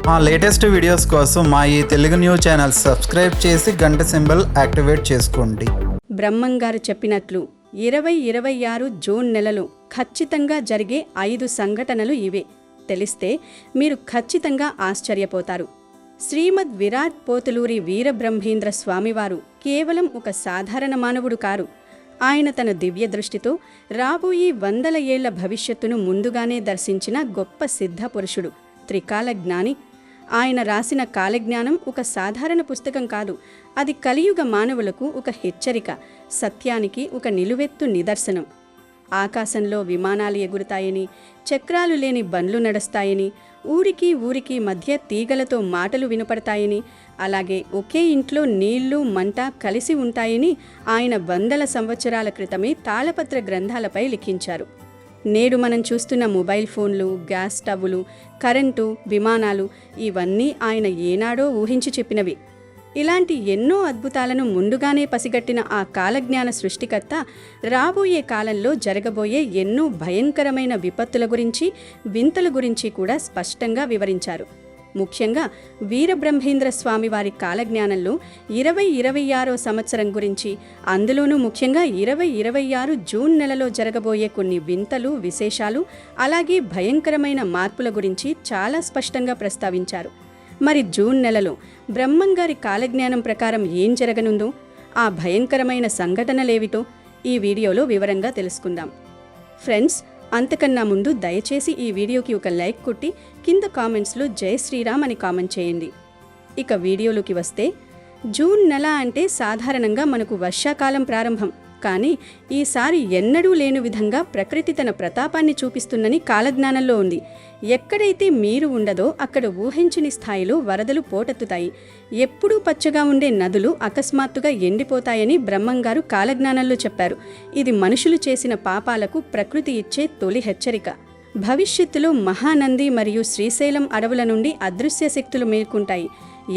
మా latest videos కోసం మా ఈ తెలుగు న్యూస్ ఛానల్ సబ్స్క్రైబ్ చేసి గంట సింబల్ యాక్టివేట్ చేసుకోండి. బ్రహ్మంగారు చెప్పినట్లు 2026 జూన్ నెలలో ఖచ్చితంగా జరిగే 5 సంఘటనలు ఇవే. తెలిస్తే మీరు ఖచ్చితంగా ఆశ్చర్యపోతారు. శ్రీమద్ విరాట్ పోతులూరి వీరబ్రహ్మేంద్ర స్వామివారు కేవలం ఒక సాధారణ మానవుడు కారు. ఆయన తన దివ్య దృష్టితో రాబోయే 100 ఏళ్ల భవిష్యత్తును ముందుగానే దర్శించిన గొప్ప సిద్ధ పురుషుడు, త్రికాల జ్ఞాని. ఆయన రాసిన కాలజ్ఞానం ఒక సాధారణ పుస్తకం కాదు. అది కలియుగ మానవులకు ఒక హెచ్చరిక, సత్యానికి ఒక నిలువెత్తు నిదర్శనం. ఆకాశంలో విమానాలు ఎగురుతాయని, చక్రాలు లేని బండ్లు నడుస్తాయని, ఊరికి ఊరికి మధ్య తీగలతో మాటలు వినపడతాయని, అలాగే ఒకే ఇంట్లో నీళ్లు మంట కలిసి ఉంటాయని ఆయన 100 సంవత్సరాల క్రితమే తాళపత్ర గ్రంథాలపై లిఖించారు. నేడు మనం చూస్తున్న మొబైల్ ఫోన్లు, గ్యాస్ స్టవ్లు, కరెంటు, విమానాలు ఇవన్నీ ఆయన ఏనాడో ఊహించి చెప్పినవి. ఇలాంటి ఎన్నో అద్భుతాలను ముందుగానే పసిగట్టిన ఆ కాలజ్ఞాన సృష్టికర్త రాబోయే కాలంలో జరగబోయే ఎన్నో భయంకరమైన విపత్తుల గురించి, వింతల గురించి కూడా స్పష్టంగా వివరించారు. ముఖ్యంగా వీరబ్రహ్మేంద్ర స్వామివారి కాలజ్ఞానంలో 2026 సంవత్సరం గురించి, అందులోనూ ముఖ్యంగా 2026 జూన్ నెలలో జరగబోయే కొన్ని వింతలు, విశేషాలు, అలాగే భయంకరమైన మార్పుల గురించి చాలా స్పష్టంగా ప్రస్తావించారు. మరి జూన్ నెలలో బ్రహ్మంగారి కాలజ్ఞానం ప్రకారం ఏం జరగనుందో, ఆ భయంకరమైన సంఘటనలేవిటో ఈ వీడియోలో వివరంగా తెలుసుకుందాం. ఫ్రెండ్స్, అంతకన్నా ముందు దయచేసి ఈ వీడియోకి ఒక లైక్ కొట్టి కింద కామెంట్స్లో జై శ్రీరామ్ అని కామెంట్ చేయండి. ఇక వీడియోలోకి వస్తే, జూన్ నెల అంటే సాధారణంగా మనకు వర్షాకాలం ప్రారంభం. కానీ ఈసారి ఎన్నడూ లేని విధంగా ప్రకృతి తన ప్రతాపాన్ని చూపిస్తుందని కాలజ్ఞానంలో ఉంది. ఎక్కడైతే నీరు ఉండదో అక్కడ ఊహించని స్థాయిలో వరదలు పోటెత్తుతాయి. ఎప్పుడూ పచ్చగా ఉండే నదులు అకస్మాత్తుగా ఎండిపోతాయని బ్రహ్మంగారు కాలజ్ఞానంలో చెప్పారు. ఇది మనుషులు చేసిన పాపాలకు ప్రకృతి ఇచ్చే తొలి హెచ్చరిక. భవిష్యత్తులో మహానంది మరియు శ్రీశైలం అడవుల నుండి అదృశ్య శక్తులు మేల్కొంటాయి.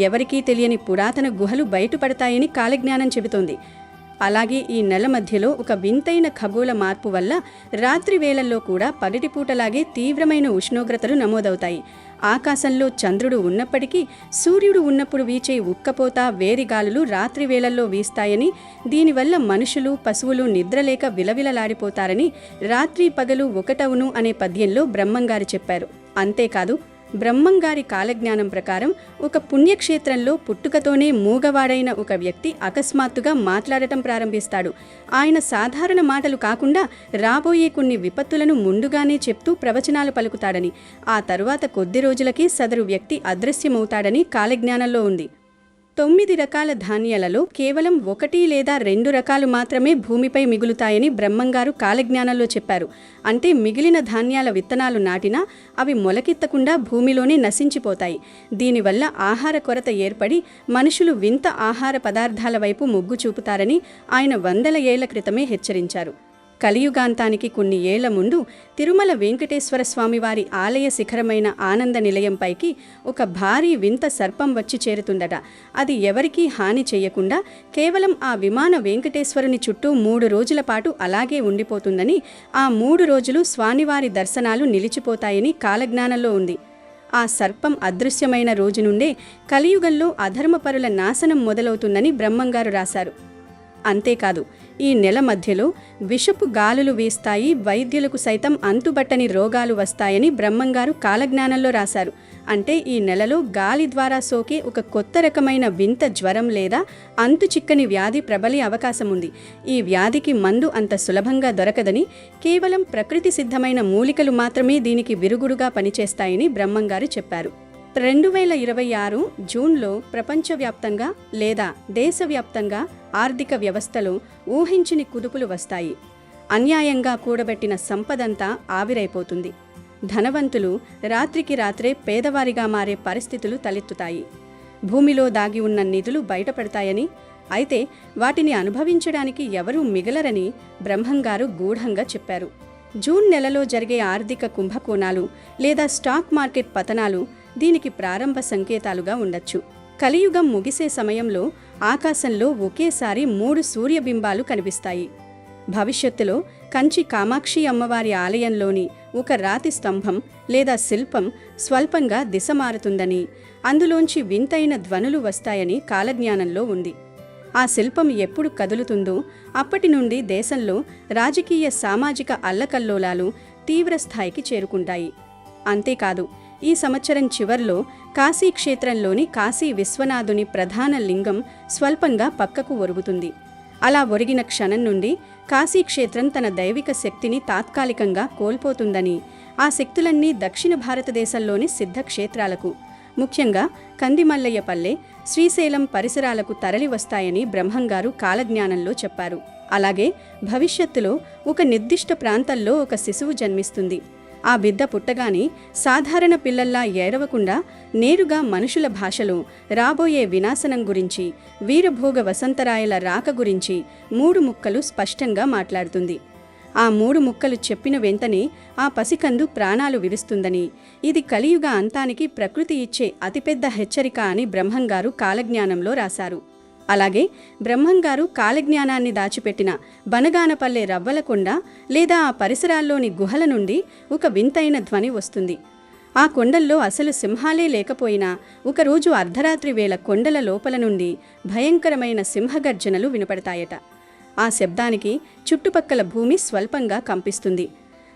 ఎవరికీ తెలియని పురాతన గుహలు బయటపడతాయని కాలజ్ఞానం చెబుతోంది. అలాగే ఈ నెల మధ్యలో ఒక వింతైన ఖగోళ మార్పు వల్ల రాత్రి వేళల్లో కూడా పగటిపూటలాగే తీవ్రమైన ఉష్ణోగ్రతలు నమోదవుతాయి. ఆకాశంలో చంద్రుడు ఉన్నప్పటికీ సూర్యుడు ఉన్నప్పుడు వీచే ఉక్కపోత, వేరిగాలులు రాత్రి వేళల్లో వీస్తాయని, దీనివల్ల మనుషులు, పశువులు నిద్రలేక విలవిలలాడిపోతారని రాత్రి పగలు ఒకటవును అనే పద్యంలో బ్రహ్మంగారు చెప్పారు. అంతేకాదు, బ్రహ్మంగారి కాలజ్ఞానం ప్రకారం ఒక పుణ్యక్షేత్రంలో పుట్టుకతోనే మూగవాడైన ఒక వ్యక్తి అకస్మాత్తుగా మాట్లాడటం ప్రారంభిస్తాడు. ఆయన సాధారణ మాటలు కాకుండా రాబోయే కొన్ని విపత్తులను ముందుగానే చెప్తూ ప్రవచనాలు పలుకుతాడని, ఆ తరువాత కొద్ది రోజులకే సదరు వ్యక్తి అదృశ్యమవుతాడని కాలజ్ఞానంలో ఉంది. 9 రకాల ధాన్యాలలో కేవలం 1 లేదా 2 రకాలు మాత్రమే భూమిపై మిగులుతాయని బ్రహ్మంగారు కాలజ్ఞానంలో చెప్పారు. అంటే మిగిలిన ధాన్యాల విత్తనాలు నాటినా అవి మొలకెత్తకుండా భూమిలోనే నశించిపోతాయి. దీనివల్ల ఆహార కొరత ఏర్పడి మనుషులు వింత ఆహార పదార్థాల వైపు మొగ్గు చూపుతారని ఆయన 100 ఏళ్ల క్రితమే హెచ్చరించారు. కలియుగాంతానికి కొన్ని ఏళ్ల ముందు తిరుమల వెంకటేశ్వర స్వామివారి ఆలయ శిఖరమైన ఆనంద నిలయంపైకి ఒక భారీ వింత సర్పం వచ్చి చేరుతుందట. అది ఎవరికీ హాని చేయకుండా కేవలం ఆ విమాన వెంకటేశ్వరుని చుట్టూ 3 రోజుల పాటు అలాగే ఉండిపోతుందని, ఆ 3 రోజులు స్వామివారి దర్శనాలు నిలిచిపోతాయని కాలజ్ఞానంలో ఉంది. ఆ సర్పం అదృశ్యమైన రోజు నుండే కలియుగంలో అధర్మపరుల నాశనం మొదలవుతుందని బ్రహ్మంగారు రాశారు. అంతేకాదు, ఈ నెల మధ్యలో విషపు గాలులు వీస్తాయి, వైద్యులకు సైతం అంతుబట్టని రోగాలు వస్తాయని బ్రహ్మంగారు కాలజ్ఞానంలో రాశారు. అంటే ఈ నెలలో గాలి ద్వారా సోకే ఒక కొత్త రకమైన వింత జ్వరం లేదా అంతు చిక్కని వ్యాధి ప్రబలే అవకాశం ఉంది. ఈ వ్యాధికి మందు అంత సులభంగా దొరకదని, కేవలం ప్రకృతి సిద్ధమైన మూలికలు మాత్రమే దీనికి విరుగుడుగా పనిచేస్తాయని బ్రహ్మంగారు చెప్పారు. 2026 జూన్లో ప్రపంచవ్యాప్తంగా లేదా దేశవ్యాప్తంగా ఆర్థిక వ్యవస్థలో ఊహించని కుదుపులు వస్తాయి. అన్యాయంగా కూడబెట్టిన సంపదంతా ఆవిరైపోతుంది. ధనవంతులు రాత్రికి రాత్రే పేదవారిగా మారే పరిస్థితులు తలెత్తుతాయి. భూమిలో దాగి ఉన్న నిధులు బయటపడతాయని, అయితే వాటిని అనుభవించడానికి ఎవరూ మిగలరని బ్రహ్మంగారు గూఢంగా చెప్పారు. జూన్ నెలలో జరిగే ఆర్థిక కుంభకోణాలు లేదా స్టాక్ మార్కెట్ పతనాలు దీనికి ప్రారంభ సంకేతాలుగా ఉండొచ్చు. కలియుగం ముగిసే సమయంలో ఆకాశంలో ఒకేసారి 3 సూర్యబింబాలు కనిపిస్తాయి. భవిష్యత్తులో కంచి కామాక్షి అమ్మవారి ఆలయంలోని ఒక రాతి స్తంభం లేదా శిల్పం స్వల్పంగా దిశ మారుతుందని, అందులోంచి వింతైన ధ్వనులు వస్తాయని కాలజ్ఞానంలో ఉంది. ఆ శిల్పం ఎప్పుడు కదులుతుందో అప్పటి నుండి దేశంలో రాజకీయ సామాజిక అల్లకల్లోలాలు తీవ్రస్థాయికి చేరుకుంటాయి. అంతేకాదు, ఈ సంవత్సరం చివర్లో కాశీ క్షేత్రంలోని కాశీ విశ్వనాథుని ప్రధాన లింగం స్వల్పంగా పక్కకు ఒరుగుతుంది. అలా ఒరిగిన క్షణం నుండి కాశీక్షేత్రం తన దైవిక శక్తిని తాత్కాలికంగా కోల్పోతుందని, ఆ శక్తులన్నీ దక్షిణ భారతదేశంలోని సిద్ధక్షేత్రాలకు, ముఖ్యంగా కందిమల్లయ్యపల్లె, శ్రీశైలం పరిసరాలకు తరలివస్తాయని బ్రహ్మంగారు కాలజ్ఞానంలో చెప్పారు. అలాగే భవిష్యత్తులో ఒక నిర్దిష్ట ప్రాంతంలో ఒక శిశువు జన్మిస్తుంది. ఆ బిడ్డ పుట్టగానే సాధారణ పిల్లల్లా ఏడవకుండా నేరుగా మనుషుల భాషలో రాబోయే వినాశనం గురించి, వీరభోగ వసంతరాయల రాక గురించి 3 ముక్కలు స్పష్టంగా మాట్లాడుతుంది. ఆ 3 ముక్కలు చెప్పిన వెంటనే ఆ పసికందు ప్రాణాలు విడుస్తుందని, ఇది కలియుగ అంతానికి ప్రకృతి ఇచ్చే అతిపెద్ద హెచ్చరిక అని బ్రహ్మంగారు కాలజ్ఞానంలో రాశారు. అలాగే బ్రహ్మంగారు కాలజ్ఞానాన్ని దాచిపెట్టిన బనగానపల్లె రవ్వలకొండ లేదా ఆ పరిసరాల్లోని గుహల నుండి ఒక వింతైన ధ్వని వస్తుంది. ఆ కొండల్లో అసలు సింహాలే లేకపోయినా ఒకరోజు అర్ధరాత్రి వేళ కొండల లోపల నుండి భయంకరమైన సింహగర్జనలు వినపడతాయట. ఆ శబ్దానికి చుట్టుపక్కల భూమి స్వల్పంగా కంపిస్తుంది.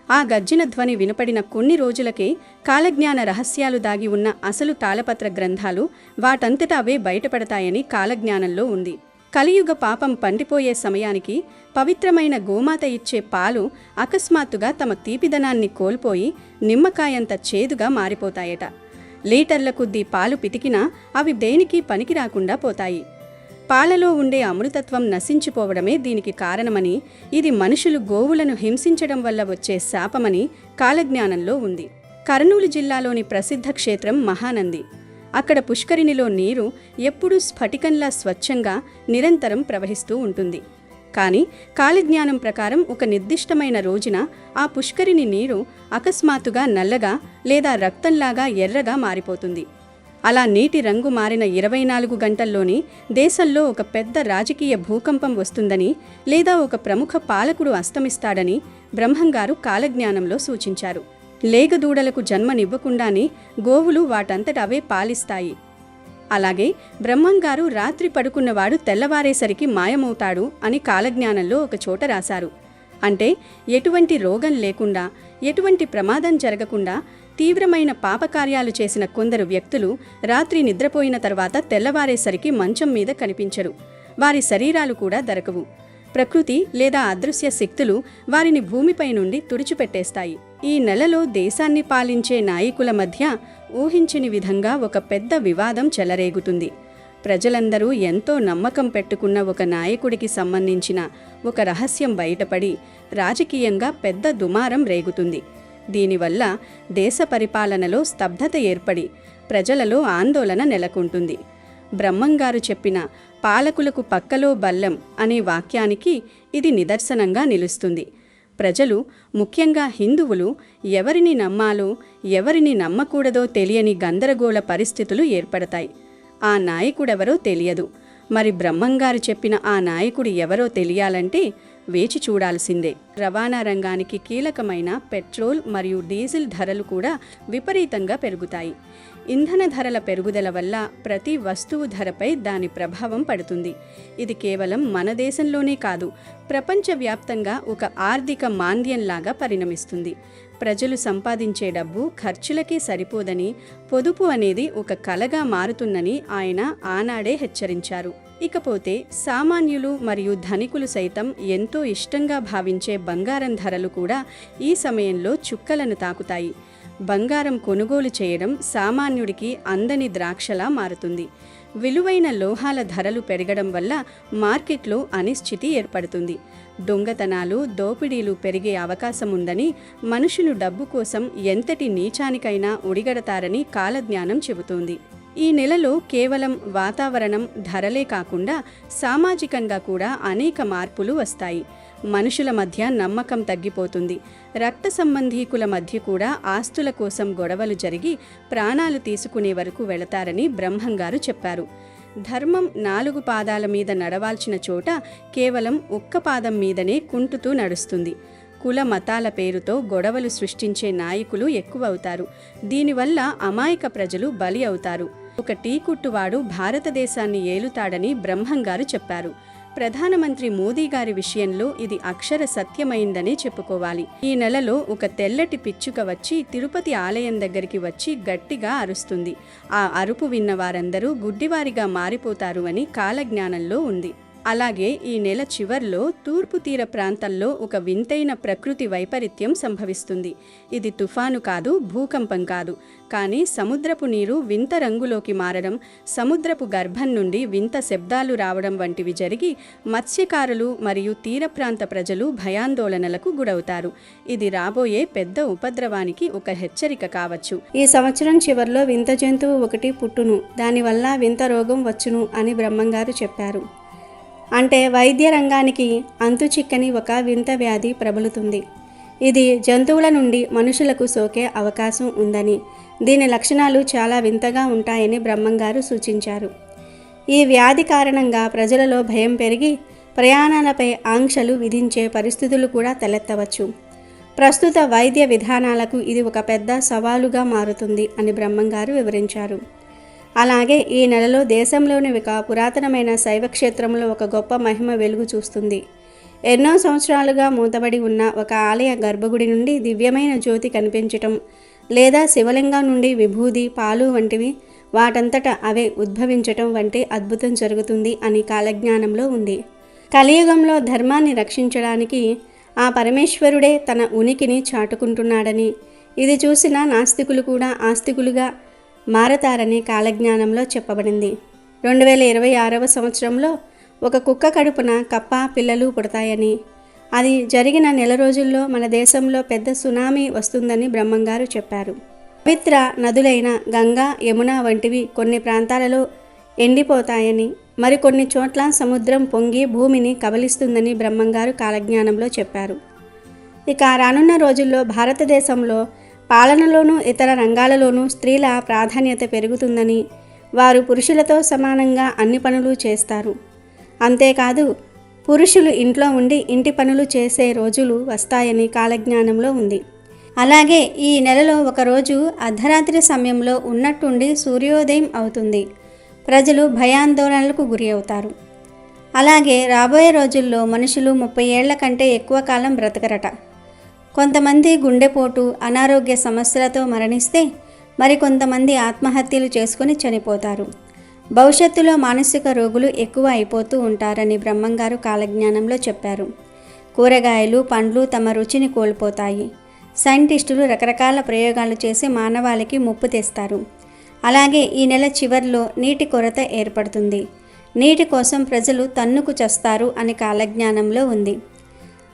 ఆ గర్జన ధ్వని వినపడిన కొన్ని రోజులకే కాలజ్ఞాన రహస్యాలు దాగి ఉన్న అసలు తాళపత్ర గ్రంథాలు వాటంతటా అవే బయటపడతాయని కాలజ్ఞానంలో ఉంది. కలియుగ పాపం పండిపోయే సమయానికి పవిత్రమైన గోమాత ఇచ్చే పాలు అకస్మాత్తుగా తమ తీపిదనాన్ని కోల్పోయి నిమ్మకాయంత చేదుగా మారిపోతాయట. లీటర్ల కొద్దీ పాలు పితికినా అవి దేనికి పనికి రాకుండా పోతాయి. పాలలో ఉండే అమృతత్వం నశించిపోవడమే దీనికి కారణమని, ఇది మనుషులు గోవులను హింసించడం వల్ల వచ్చే శాపమని కాలజ్ఞానంలో ఉంది. కర్నూలు జిల్లాలోని ప్రసిద్ధ క్షేత్రం మహానంది. అక్కడ పుష్కరిణిలో నీరు ఎప్పుడూ స్ఫటికంలా స్వచ్ఛంగా నిరంతరం ప్రవహిస్తూ ఉంటుంది. కానీ కాలజ్ఞానం ప్రకారం ఒక నిర్దిష్టమైన రోజున ఆ పుష్కరిణి నీరు అకస్మాత్తుగా నల్లగా లేదా రక్తంలాగా ఎర్రగా మారిపోతుంది. అలా నీటి రంగు మారిన 24 గంటల్లోనే దేశంలో ఒక పెద్ద రాజకీయ భూకంపం వస్తుందని, లేదా ఒక ప్రముఖ పాలకుడు అస్తమిస్తాడని బ్రహ్మంగారు కాలజ్ఞానంలో సూచించారు. లేగదూడలకు జన్మనివ్వకుండానే గోవులు వాటంతట అవే పాలిస్తాయి. అలాగే బ్రహ్మంగారు రాత్రి పడుకున్నవాడు తెల్లవారేసరికి మాయమవుతాడు అని కాలజ్ఞానంలో ఒక చోట రాశారు. అంటే ఎటువంటి రోగం లేకుండా, ఎటువంటి ప్రమాదం జరగకుండా తీవ్రమైన పాపకార్యాలు చేసిన కొందరు వ్యక్తులు రాత్రి నిద్రపోయిన తర్వాత తెల్లవారేసరికి మంచం మీద కనిపించరు. వారి శరీరాలు కూడా దొరకవు. ప్రకృతి లేదా అదృశ్య శక్తులు వారిని భూమిపై నుండి తుడిచిపెట్టేస్తాయి. ఈ నెలలో దేశాన్ని పాలించే నాయకుల మధ్య ఊహించని విధంగా ఒక పెద్ద వివాదం చెలరేగుతుంది. ప్రజలందరూ ఎంతో నమ్మకం పెట్టుకున్న ఒక నాయకుడికి సంబంధించిన ఒక రహస్యం బయటపడి రాజకీయంగా పెద్ద దుమారం రేగుతుంది. దీనివల్ల దేశ పరిపాలనలో స్తబ్దత ఏర్పడి ప్రజలలో ఆందోళన నెలకొంటుంది. బ్రహ్మంగారు చెప్పిన పాలకులకు పక్కలో బల్లెం అనే వాక్యానికి ఇది నిదర్శనంగా నిలుస్తుంది. ప్రజలు, ముఖ్యంగా హిందువులు, ఎవరిని నమ్మాలో ఎవరిని నమ్మకూడదో తెలియని గందరగోళ పరిస్థితులు ఏర్పడతాయి. ఆ నాయకుడెవరో తెలియదు. మరి బ్రహ్మంగారు చెప్పిన ఆ నాయకుడు ఎవరో తెలియాలంటే వేచి చూడాల్సిందే. రవాణా రంగానికి కీలకమైన పెట్రోల్ మరియు డీజిల్ ధరలు కూడా విపరీతంగా పెరుగుతాయి. ఇంధన ధరల పెరుగుదల వల్ల ప్రతి వస్తువు ధరపై దాని ప్రభావం పడుతుంది. ఇది కేవలం మన దేశంలోనే కాదు, ప్రపంచవ్యాప్తంగా ఒక ఆర్థిక మాంద్యంలాగా పరిణమిస్తుంది. ప్రజలు సంపాదించే డబ్బు ఖర్చులకే సరిపోదని, పొదుపు అనేది ఒక కలగా మారుతుందని ఆయన ఆనాడే హెచ్చరించారు. ఇకపోతే సామాన్యులు మరియు ధనికులు సైతం ఎంతో ఇష్టంగా భావించే బంగారం ధరలు కూడా ఈ సమయంలో చుక్కలను తాకుతాయి. బంగారం కొనుగోలు చేయడం సామాన్యుడికి అందని ద్రాక్షలా మారుతుంది. విలువైన లోహాల ధరలు పెరగడం వల్ల మార్కెట్లో అనిశ్చితి ఏర్పడుతుంది. దొంగతనాలు, దోపిడీలు పెరిగే అవకాశం ఉందని, మనుషులు డబ్బు కోసం ఎంతటి నీచానికైనా ఒడిగడతారని కాలజ్ఞానం చెబుతోంది. ఈ నెలలో కేవలం వాతావరణం, ధరలే కాకుండా సామాజికంగా కూడా అనేక మార్పులు వస్తాయి. మనుషుల మధ్య నమ్మకం తగ్గిపోతుంది. రక్త సంబంధీకుల మధ్య కూడా ఆస్తుల కోసం గొడవలు జరిగి ప్రాణాలు తీసుకునే వరకు వెళతారని బ్రహ్మంగారు చెప్పారు. ధర్మం 4 పాదాల మీద నడవాల్సిన చోట కేవలం ఒక్క పాదం మీదనే కుంటుతూ నడుస్తుంది. కుల మతాల పేరుతో గొడవలు సృష్టించే నాయకులు ఎక్కువవుతారు. దీనివల్ల అమాయక ప్రజలు బలి అవుతారు. ఒక టీ కుట్టువాడు భారతదేశాన్ని ఏలుతాడని బ్రహ్మంగారు చెప్పారు. ప్రధానమంత్రి మోదీ గారి విషయంలో ఇది అక్షర సత్యమైందనే చెప్పుకోవాలి. ఈ నెలలో ఒక తెల్లటి పిచ్చుక వచ్చి తిరుపతి ఆలయం దగ్గరికి వచ్చి గట్టిగా అరుస్తుంది. ఆ అరుపు విన్న వారందరూ గుడ్డివారిగా మారిపోతారు అని కాలజ్ఞానంలో ఉంది. అలాగే ఈ నెల చివర్లో తూర్పు తీర ప్రాంతాల్లో ఒక వింతైన ప్రకృతి వైపరీత్యం సంభవిస్తుంది. ఇది తుఫాను కాదు, భూకంపం కాదు, కానీ సముద్రపు నీరు వింత రంగులోకి మారడం, సముద్రపు గర్భం నుండి వింత శబ్దాలు రావడం వంటివి జరిగి మత్స్యకారులు మరియు తీర ప్రాంత ప్రజలు భయాందోళనలకు గురవుతారు. ఇది రాబోయే పెద్ద ఉపద్రవానికి ఒక హెచ్చరిక కావచ్చు. ఈ సంవత్సరం చివర్లో వింత జంతువు ఒకటి పుట్టును, దానివల్ల వింత రోగం వచ్చును అని బ్రహ్మంగారు చెప్పారు. అంటే వైద్య రంగానికి అంతుచిక్కని ఒక వింత వ్యాధి ప్రబలుతుంది. ఇది జంతువుల నుండి మనుషులకు సోకే అవకాశం ఉందని, దీని లక్షణాలు చాలా వింతగా ఉంటాయని బ్రహ్మంగారు సూచించారు. ఈ వ్యాధి కారణంగా ప్రజలలో భయం పెరిగి ప్రయాణాలపై ఆంక్షలు విధించే పరిస్థితులు కూడా తలెత్తవచ్చు. ప్రస్తుత వైద్య విధానాలకు ఇది ఒక పెద్ద సవాలుగా మారుతుంది అని బ్రహ్మంగారు వివరించారు. అలాగే ఈ నెలలో దేశంలోని ఒక పురాతనమైన శైవ క్షేత్రంలో ఒక గొప్ప మహిమ వెలుగు చూస్తుంది. ఎన్నో సంవత్సరాలుగా మూతబడి ఉన్న ఒక ఆలయ గర్భగుడి నుండి దివ్యమైన జ్యోతి కనిపించటం, లేదా శివలింగం నుండి విభూది, పాలు వంటివి వాటంతట అవే ఉద్భవించటం వంటి అద్భుతం జరుగుతుంది అని కాలజ్ఞానంలో ఉంది. కలియుగంలో ధర్మాన్ని రక్షించడానికి ఆ పరమేశ్వరుడే తన ఉనికిని చాటుకుంటున్నాడని, ఇది చూసిన నాస్తికులు కూడా ఆస్తికులుగా మారతారని కాలజ్ఞానంలో చెప్పబడింది. 2026వ సంవత్సరంలో ఒక కుక్క కడుపున కప్ప పిల్లలు పుడతాయని, అది జరిగిన నెల రోజుల్లో మన దేశంలో పెద్ద సునామీ వస్తుందని బ్రహ్మంగారు చెప్పారు. పవిత్ర నదులైన గంగా, యమున వంటివి కొన్ని ప్రాంతాలలో ఎండిపోతాయని, మరికొన్ని చోట్ల సముద్రం పొంగి భూమిని కబలిస్తుందని బ్రహ్మంగారు కాలజ్ఞానంలో చెప్పారు. ఇక రానున్న రోజుల్లో భారతదేశంలో పాలనలోనూ ఇతర రంగాలలోనూ స్త్రీల ప్రాధాన్యత పెరుగుతుందని, వారు పురుషులతో సమానంగా అన్ని పనులు చేస్తారు. అంతేకాదు పురుషులు ఇంట్లో ఉండి ఇంటి పనులు చేసే రోజులు వస్తాయని కాలజ్ఞానంలో ఉంది. అలాగే ఈ నెలలో ఒకరోజు అర్ధరాత్రి సమయంలో ఉన్నట్టుండి సూర్యోదయం అవుతుంది. ప్రజలు భయాందోళనలకు గురి అవుతారు. అలాగే రాబోయే రోజుల్లో మనుషులు 30 ఏళ్ల కంటే ఎక్కువ కాలం బ్రతకరట. కొంతమంది గుండెపోటు, అనారోగ్య సమస్యలతో మరణిస్తే మరికొంతమంది ఆత్మహత్యలు చేసుకుని చనిపోతారు. భవిష్యత్తులో మానసిక రోగులు ఎక్కువ అయిపోతూ ఉంటారని బ్రహ్మంగారు కాలజ్ఞానంలో చెప్పారు. కూరగాయలు, పండ్లు తమ రుచిని కోల్పోతాయి. సైంటిస్టులు రకరకాల ప్రయోగాలు చేసి మానవాళికి ముప్పు తెస్తారు. అలాగే ఈ నెల చివర్లో నీటి కొరత ఏర్పడుతుంది. నీటి కోసం ప్రజలు తన్నుకు చస్తారు అని కాలజ్ఞానంలో ఉంది.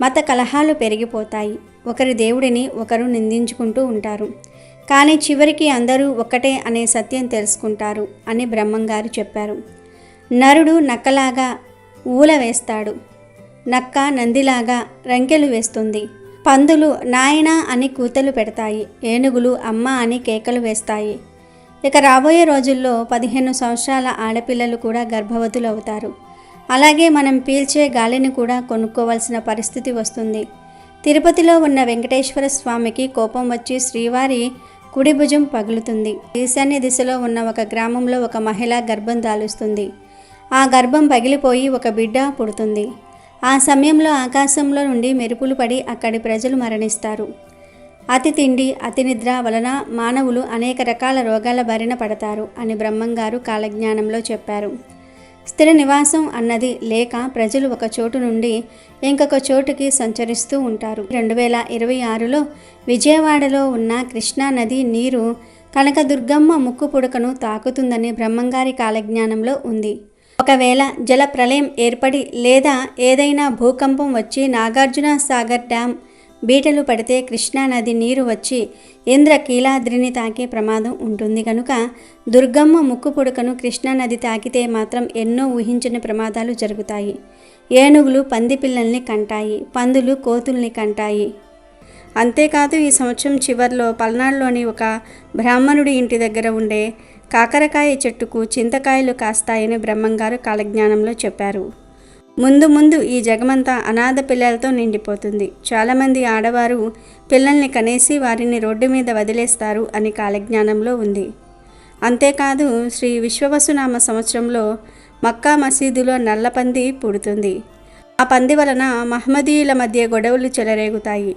మత కలహాలు పెరిగిపోతాయి. ఒకరి దేవుడిని ఒకరు నిందించుకుంటూ ఉంటారు. కానీ చివరికి అందరూ ఒక్కటే అనే సత్యం తెలుసుకుంటారు అని బ్రహ్మంగారు చెప్పారు. నరుడు నక్కలాగా ఊల వేస్తాడు, నక్క నందిలాగా రంకెలు వేస్తుంది, పందులు నాయనా అని కూతలు పెడతాయి, ఏనుగులు అమ్మ అని కేకలు వేస్తాయి. ఇక రాబోయే రోజుల్లో 15 సంవత్సరాల ఆడపిల్లలు కూడా గర్భవతులు అవుతారు. అలాగే మనం పీల్చే గాలిని కూడా కొనుక్కోవాల్సిన పరిస్థితి వస్తుంది. తిరుపతిలో ఉన్న వెంకటేశ్వర స్వామికి కోపం వచ్చి శ్రీవారి కుడి భుజం పగులుతుంది. ఈశాన్య దిశలో ఉన్న ఒక గ్రామంలో ఒక మహిళ గర్భం దాలుస్తుంది. ఆ గర్భం పగిలిపోయి ఒక బిడ్డ పుడుతుంది. ఆ సమయంలో ఆకాశంలో నుండి మెరుపులు పడి అక్కడి ప్రజలు మరణిస్తారు. అతి తిండి, అతి నిద్ర వలన మానవులు అనేక రకాల రోగాల బారిన పడతారు అని బ్రహ్మంగారు కాలజ్ఞానంలో చెప్పారు. స్థిర నివాసం అన్నది లేక ప్రజలు ఒక చోటు నుండి ఇంకొక చోటుకి సంచరిస్తూ ఉంటారు. 2026లో విజయవాడలో ఉన్న కృష్ణా నది నీరు కనకదుర్గమ్మ ముక్కు పుడకను తాకుతుందని బ్రహ్మంగారి కాలజ్ఞానంలో ఉంది. ఒకవేళ జల ప్రళయం ఏర్పడి లేదా ఏదైనా భూకంపం వచ్చి నాగార్జున సాగర్ డ్యామ్ బీటలు పడితే కృష్ణానది నీరు వచ్చి ఇంద్రకీలాద్రిని తాకే ప్రమాదం ఉంటుంది కనుక దుర్గమ్మ ముక్కు పుడకను కృష్ణానది తాకితే మాత్రం ఎన్నో ఊహించని ప్రమాదాలు జరుగుతాయి. ఏనుగులు పంది పిల్లల్ని కంటాయి, పందులు కోతుల్ని కంటాయి. అంతేకాదు ఈ సంవత్సరం చివర్లో పల్నాడులోని ఒక బ్రాహ్మణుడి ఇంటి దగ్గర ఉండే కాకరకాయ చెట్టుకు చింతకాయలు కాస్తాయని బ్రహ్మంగారు కాలజ్ఞానంలో చెప్పారు. ముందు ముందు ఈ జగమంతా అనాథ పిల్లలతో నిండిపోతుంది. చాలామంది ఆడవారు పిల్లల్ని కనేసి వారిని రోడ్డు మీద వదిలేస్తారు అని కాలజ్ఞానంలో ఉంది. అంతేకాదు శ్రీ విశ్వవసునామ సంవత్సరంలో మక్కా మసీదులో నల్లపంది పుడుతుంది. ఆ పంది వలన మహమ్మదీయుల మధ్య గొడవలు చెలరేగుతాయి.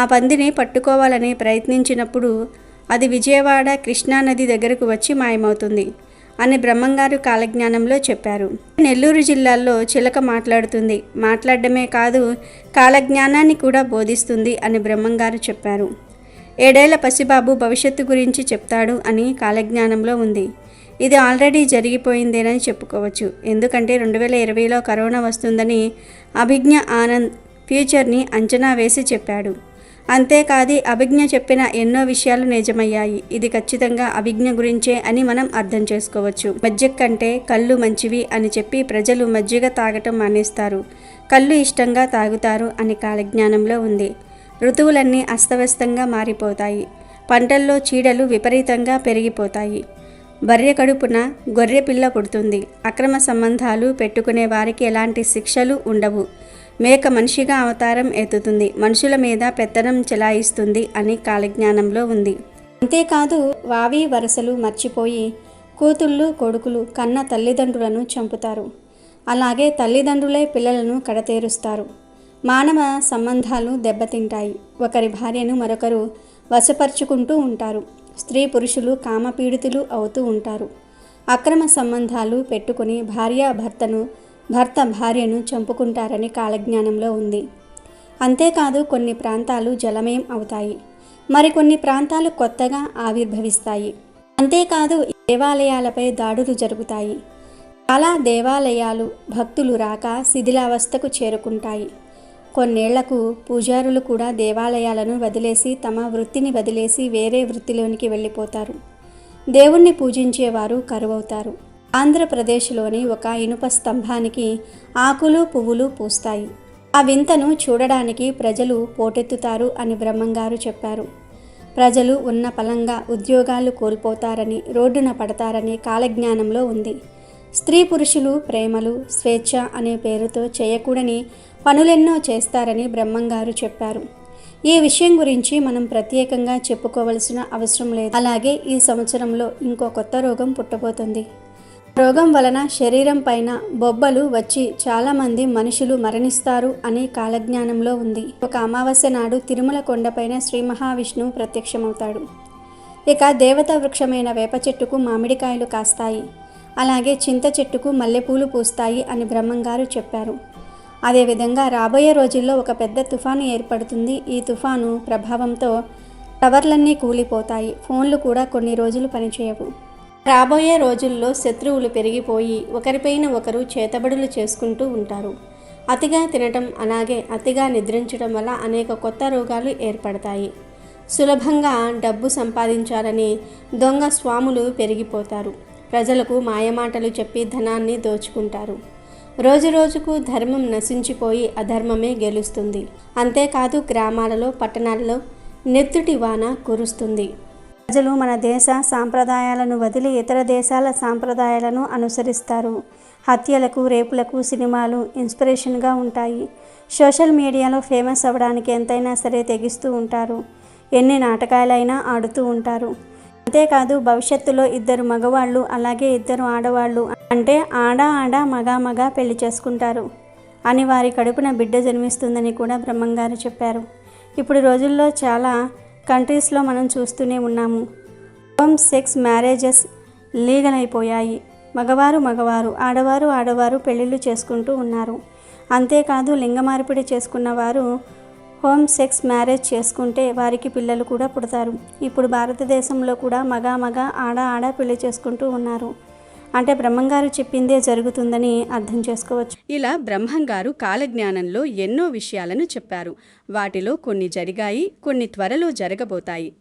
ఆ పందిని పట్టుకోవాలని ప్రయత్నించినప్పుడు అది విజయవాడ కృష్ణానది దగ్గరకు వచ్చి మాయమవుతుంది అని బ్రహ్మంగారు కాలజ్ఞానంలో చెప్పారు. నెల్లూరు జిల్లాలో చిలక మాట్లాడుతుంది. మాట్లాడడమే కాదు కాలజ్ఞానాన్ని కూడా బోధిస్తుంది అని బ్రహ్మంగారు చెప్పారు. 7 ఏళ్ల పసిబాబు భవిష్యత్తు గురించి చెప్తాడు అని కాలజ్ఞానంలో ఉంది. ఇది ఆల్రెడీ జరిగిపోయిందేనని చెప్పుకోవచ్చు. ఎందుకంటే 2020లో కరోనా వస్తుందని అభిజ్ఞ ఆనంద్ ఫ్యూచర్ని అంచనా వేసి చెప్పాడు. అంతేకాదు అభిజ్ఞ చెప్పిన ఎన్నో విషయాలు నిజమయ్యాయి. ఇది ఖచ్చితంగా అభిజ్ఞ గురించే అని మనం అర్థం చేసుకోవచ్చు. మజ్జిగ కంటే కళ్ళు మంచివి అని చెప్పి ప్రజలు మజ్జిగ తాగటం మానేస్తారు, కళ్ళు ఇష్టంగా తాగుతారు అని కాలజ్ఞానంలో ఉంది. ఋతువులన్నీ అస్తవ్యస్తంగా మారిపోతాయి. పంటల్లో చీడలు విపరీతంగా పెరిగిపోతాయి. బర్రె కడుపున గొర్రె పిల్ల పుడుతుంది. అక్రమ సంబంధాలు పెట్టుకునే వారికి ఎలాంటి శిక్షలు ఉండవు. మేక మనిషిగా అవతారం ఎత్తుతుంది. మనుషుల మీద పెత్తనం చెలాయిస్తుంది అని కాలజ్ఞానంలో ఉంది. అంతేకాదు వావి వరసలు మర్చిపోయి కూతుళ్ళు కొడుకులు కన్న తల్లిదండ్రులను చంపుతారు. అలాగే తల్లిదండ్రులే పిల్లలను కడతేరుస్తారు. మానవ సంబంధాలు దెబ్బతింటాయి. ఒకరి భార్యను మరొకరు వశపరుచుకుంటూ ఉంటారు. స్త్రీ పురుషులు కామపీడితులు అవుతూ ఉంటారు. అక్రమ సంబంధాలు పెట్టుకుని భర్త భార్యను చంపుకుంటారని కాలజ్ఞానంలో ఉంది. అంతేకాదు కొన్ని ప్రాంతాలు జలమయం అవుతాయి. మరికొన్ని ప్రాంతాలు కొత్తగా ఆవిర్భవిస్తాయి. అంతేకాదు దేవాలయాలపై దాడులు జరుగుతాయి. చాలా దేవాలయాలు భక్తులు రాక శిథిలావస్థకు చేరుకుంటాయి. కొన్నేళ్లకు పూజారులు కూడా దేవాలయాలను వదిలేసి తమ వృత్తిని వదిలేసి వేరే వృత్తిలోనికి వెళ్ళిపోతారు. దేవుణ్ణి పూజించేవారు కరువవుతారు. ఆంధ్రప్రదేశ్లోని ఒక ఇనుప స్తంభానికి ఆకులు పువ్వులు పూస్తాయి. ఆ వింతను చూడడానికి ప్రజలు పోటెత్తుతారు అని బ్రహ్మంగారు చెప్పారు. ప్రజలు ఉన్న పలంగా ఉద్యోగాలు కోల్పోతారని, రోడ్డున పడతారని కాలజ్ఞానంలో ఉంది. స్త్రీ పురుషులు ప్రేమలు స్వేచ్ఛ అనే పేరుతో చేయకూడని పనులెన్నో చేస్తారని బ్రహ్మంగారు చెప్పారు. ఈ విషయం గురించి మనం ప్రత్యేకంగా చెప్పుకోవలసిన అవసరం లేదు. అలాగే ఈ సంవత్సరంలో ఇంకో కొత్త రోగం పుట్టబోతుంది. రోగం వలన శరీరం పైన బొబ్బలు వచ్చి చాలామంది మనుషులు మరణిస్తారు అని కాలజ్ఞానంలో ఉంది. ఒక అమావాస్య నాడు తిరుమల కొండపైన శ్రీ మహావిష్ణువు ప్రత్యక్షమవుతాడు. ఇక దేవతా వృక్షమైన వేప చెట్టుకు మామిడికాయలు కాస్తాయి. అలాగే చింత చెట్టుకు మల్లెపూలు పూస్తాయి అని బ్రహ్మంగారు చెప్పారు. అదేవిధంగా రాబోయే రోజుల్లో ఒక పెద్ద తుఫాను ఏర్పడుతుంది. ఈ తుఫాను ప్రభావంతో టవర్లన్నీ కూలిపోతాయి. ఫోన్లు కూడా కొన్ని రోజులు పనిచేయవు. రాబోయే రోజుల్లో శత్రువులు పెరిగిపోయి ఒకరిపైన ఒకరు చేతబడులు చేసుకుంటూ ఉంటారు. అతిగా తినటం అలాగే అతిగా నిద్రించడం వల్ల అనేక కొత్త రోగాలు ఏర్పడతాయి. సులభంగా డబ్బు సంపాదించాలని దొంగ స్వాములు పెరిగిపోతారు. ప్రజలకు మాయమాటలు చెప్పి ధనాన్ని దోచుకుంటారు. రోజురోజుకు ధర్మం నశించిపోయి అధర్మమే గెలుస్తుంది. అంతేకాదు గ్రామాలలో పట్టణాలలో నెత్తుటి వాన కురుస్తుంది. ప్రజలు మన దేశ సాంప్రదాయాలను వదిలి ఇతర దేశాల సాంప్రదాయాలను అనుసరిస్తారు. హత్యలకు రేపులకు సినిమాలు ఇన్స్పిరేషన్గా ఉంటాయి. సోషల్ మీడియాలో ఫేమస్ అవ్వడానికి ఎంతైనా సరే తెగిస్తూ ఉంటారు. ఎన్ని నాటకాలైనా ఆడుతూ ఉంటారు. అంతేకాదు భవిష్యత్తులో 2 మగవాళ్ళు అలాగే 2 ఆడవాళ్ళు అంటే ఆడ మగ పెళ్లి చేసుకుంటారు అని వారి కడుపున బిడ్డ జన్మిస్తుందని కూడా బ్రహ్మంగారు చెప్పారు. ఇప్పుడు రోజుల్లో చాలా కంట్రీస్లో మనం చూస్తూనే ఉన్నాము. హోమ్ సెక్స్ మ్యారేజెస్ లీగల్ అయిపోయాయి. మగవారు ఆడవారు పెళ్ళిళ్ళు చేసుకుంటూ ఉన్నారు. అంతేకాదు లింగ మార్పిడి చేసుకున్న వారు హోమ్ సెక్స్ మ్యారేజ్ చేసుకుంటే వారికి పిల్లలు కూడా పుడతారు. ఇప్పుడు భారతదేశంలో కూడా మగ ఆడ పెళ్లి చేసుకుంటూ ఉన్నారు. అంటే బ్రహ్మంగారు చెప్పిందే జరుగుతుందని అర్థం చేసుకోవచ్చు. ఇలా బ్రహ్మంగారు కాలజ్ఞానంలో ఎన్నో విషయాలను చెప్పారు. వాటిలో కొన్ని జరిగాయి, కొన్ని త్వరలో జరగబోతాయి.